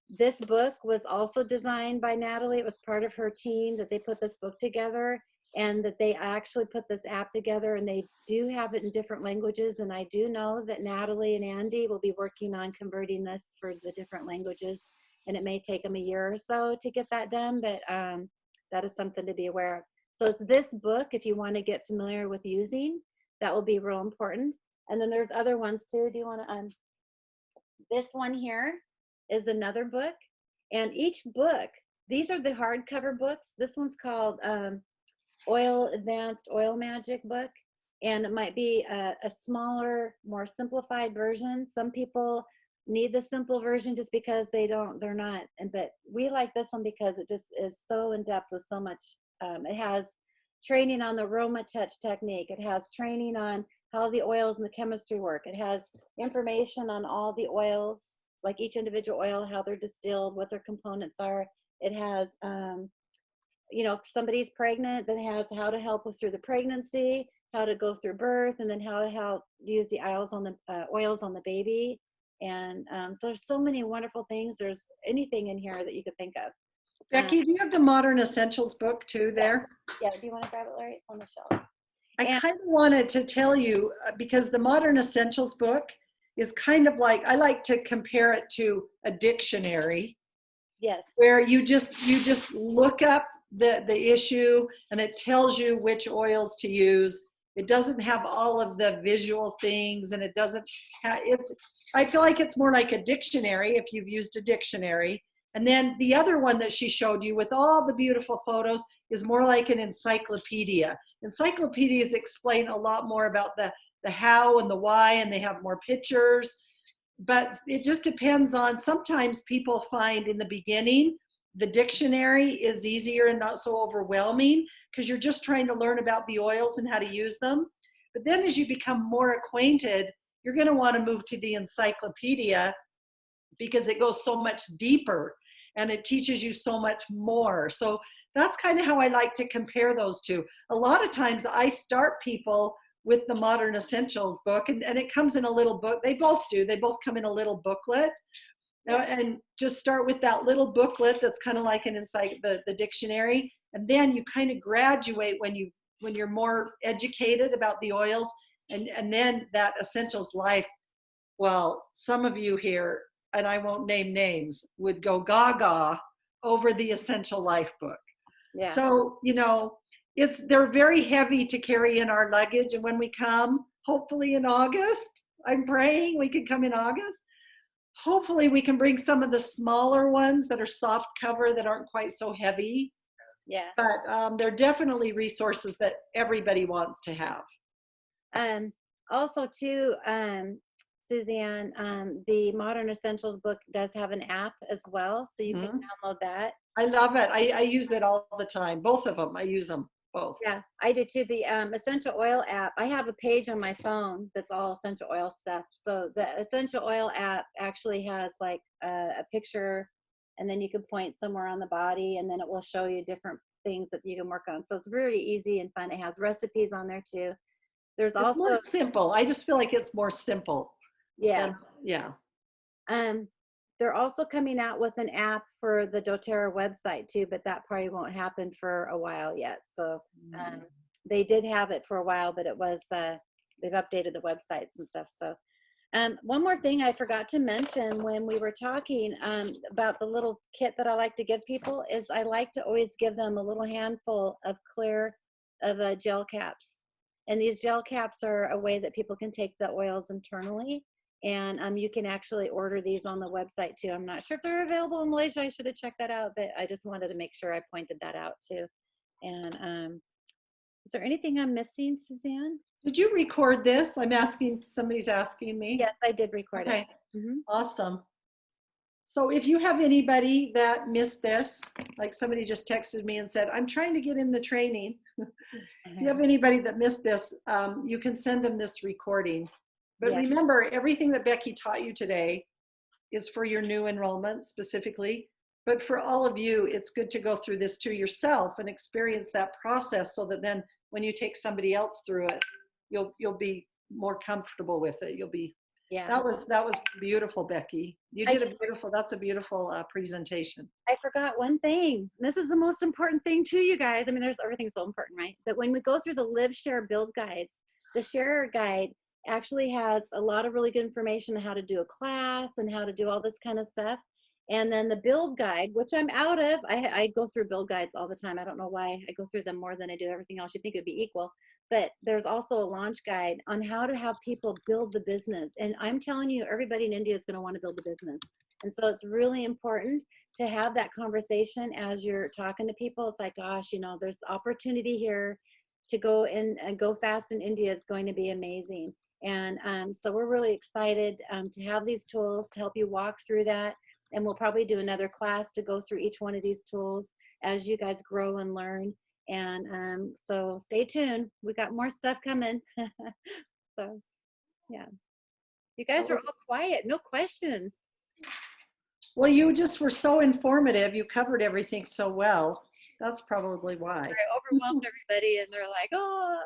this book was also designed by Natalie. It was part of her team that they put this book together, and that they actually put this app together, and they do have it in different languages. And I do know that Natalie and Andy will be working on converting this for the different languages, and it may take them a year or so to get that done, but that is something to be aware of. So it's this book, if you want to get familiar with using, that will be real important. And then there's other ones too. Do you want to, this one here is another book, and each book, these are the hardcover books. This one's called Advanced Oil Magic book, and it might be a smaller, more simplified version. Some people need the simple version just because they're not, but we like this one because it just is so in depth with so much. It has training on the aroma touch technique. It has training on how the oils and the chemistry work. It has information on all the oils, like each individual oil, how they're distilled, what their components are. It has, if somebody's pregnant, then it has how to help through the pregnancy, how to go through birth, and then how to help use the oils on the baby. And so there's so many wonderful things. There's anything in here that you could think of. Becky, do you have the Modern Essentials book too there? Yeah, do you want to grab it, Larry? It's on the shelf. I kind of wanted to tell you, because the Modern Essentials book is kind of like, I like to compare it to a dictionary. Yes. Where you just look up the issue and it tells you which oils to use. It doesn't have all of the visual things, and it doesn't have, I feel like it's more like a dictionary if you've used a dictionary. And then the other one that she showed you with all the beautiful photos, is more like an encyclopedia. Encyclopedias explain a lot more about the how and the why, and they have more pictures. But it just depends on, sometimes people find in the beginning, the dictionary is easier and not so overwhelming because you're just trying to learn about the oils and how to use them. But then as you become more acquainted, you're going to want to move to the encyclopedia because it goes so much deeper and it teaches you so much more. So that's kind of how I like to compare those two. A lot of times I start people with the Modern Essentials book, and it comes in a little book. They both do. They both come in a little booklet. And just start with that little booklet that's kind of like the dictionary. And then you kind of graduate when you're more educated about the oils. And then that Essentials Life, well, some of you here, and I won't name names, would go gaga over the Essential Life book. Yeah. So, they're very heavy to carry in our luggage. And when we come, hopefully in August, I'm praying we can come in August. Hopefully we can bring some of the smaller ones that are soft cover that aren't quite so heavy. Yeah. But they're definitely resources that everybody wants to have. Also too, Suzanne, the Modern Essentials book does have an app as well, so you can download that. I love it. I use it all the time. Both of them. I use them both. Yeah, I do too. The essential oil app, I have a page on my phone that's all essential oil stuff. So the essential oil app actually has like a picture, and then you can point somewhere on the body, and then it will show you different things that you can work on. So it's very easy and fun. It has recipes on there too. There's It's also more simple. I just feel like it's more simple. yeah. Yeah. They're also coming out with an app for the doTERRA website too, but that probably won't happen for a while yet. So they did have it for a while, but it was they've updated the websites and stuff. So one more thing I forgot to mention when we were talking about the little kit that I like to give people is I like to always give them a little handful of gel caps. And these gel caps are a way that people can take the oils internally. And you can actually order these on the website too. I'm not sure if they're available in Malaysia. I should have checked that out, but I just wanted to make sure I pointed that out too. And is there anything I'm missing, Suzanne? Did you record this? Somebody's asking me. Yes, I did record Okay. it. Mm-hmm. Awesome. So if you have anybody that missed this, like somebody just texted me and said, I'm trying to get in the training. If you have anybody that missed this, you can send them this recording. But Yeah. remember, everything that Becky taught you today is for your new enrollment specifically. But for all of you, it's good to go through this to yourself and experience that process so that then when you take somebody else through it, you'll be more comfortable with it. Yeah. That was beautiful, Becky. That's a beautiful presentation. I forgot one thing. This is the most important thing too, you guys. I mean, everything's so important, right? But when we go through the Live, Share, Build guides, the Share guide actually has a lot of really good information on how to do a class and how to do all this kind of stuff. And then the Build guide, which I'm out of, I go through Build guides all the time. I don't know why I go through them more than I do everything else. You think it'd be equal. But there's also a launch guide on how to have people build the business. And I'm telling you, everybody in India is going to want to build a business. And so it's really important to have that conversation as you're talking to people. It's like, gosh, there's opportunity here to go in and go fast in India. It's going to be amazing. And so we're really excited to have these tools to help you walk through that. And we'll probably do another class to go through each one of these tools as you guys grow and learn. And so stay tuned. We got more stuff coming. So, yeah. You guys are all quiet. No questions. Well, you just were so informative. You covered everything so well. That's probably why. I overwhelmed everybody and they're like, oh.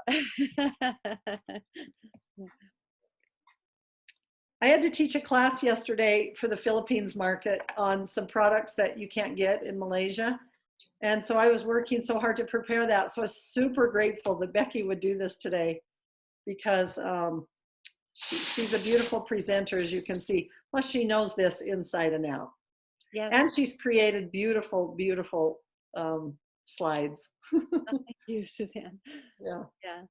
I had to teach a class yesterday for the Philippines market on some products that you can't get in Malaysia. And so I was working so hard to prepare that. So I was super grateful that Becky would do this today because she's a beautiful presenter, as you can see. Plus, she knows this inside and out. Yeah. And she's created beautiful, beautiful slides. Thank you, Suzanne. Yeah. Yeah.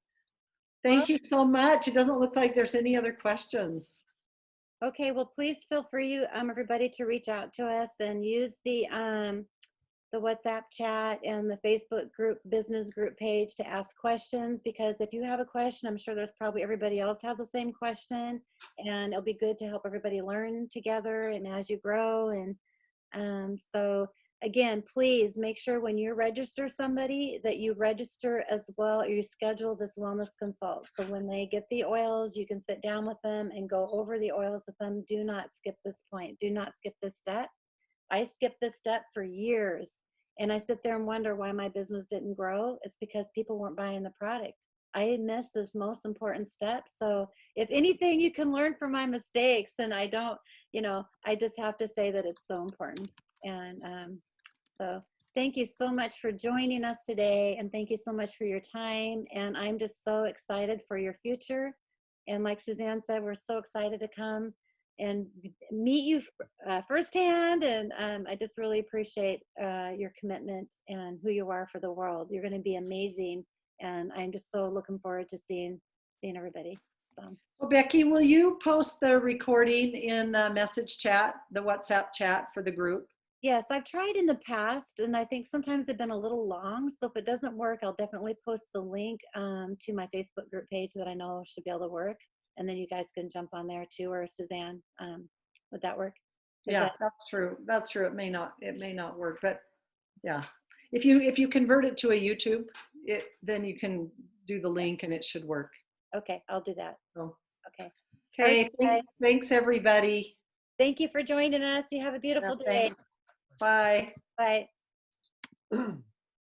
Thank you so much. It doesn't look like there's any other questions. Okay, well, please feel free, everybody, to reach out to us and use the the WhatsApp chat and the Facebook group, business group page to ask questions, because if you have a question, I'm sure there's probably everybody else has the same question, and it'll be good to help everybody learn together and as you grow. And so again, please make sure when you register somebody that you register as well, or you schedule this wellness consult. So when they get the oils, you can sit down with them and go over the oils with them. Do not skip this point. Do not skip this step. I skipped this step for years, and I sit there and wonder why my business didn't grow. It's because people weren't buying the product. I missed this most important step. So if anything you can learn from my mistakes, then I don't, I just have to say that it's so important. And so thank you so much for joining us today, and thank you so much for your time. And I'm just so excited for your future. And like Suzanne said, we're so excited to come and meet you firsthand. And I just really appreciate your commitment and who you are for the world. You're going to be amazing. And I'm just so looking forward to seeing everybody. So Becky, will you post the recording in the message chat, the WhatsApp chat for the group? Yes, I've tried in the past, and I think sometimes they've been a little long. So if it doesn't work, I'll definitely post the link to my Facebook group page that I know should be able to work. And then you guys can jump on there too, or Suzanne, would that work? Yeah, that's true. That's true. It may not work, but yeah. If you convert it to a YouTube, then you can do the link and it should work. Okay, I'll do that. So, Okay. okay, Okay. thanks everybody. Thank you for joining us. You have a beautiful Yeah, day. thanks. Bye. Bye.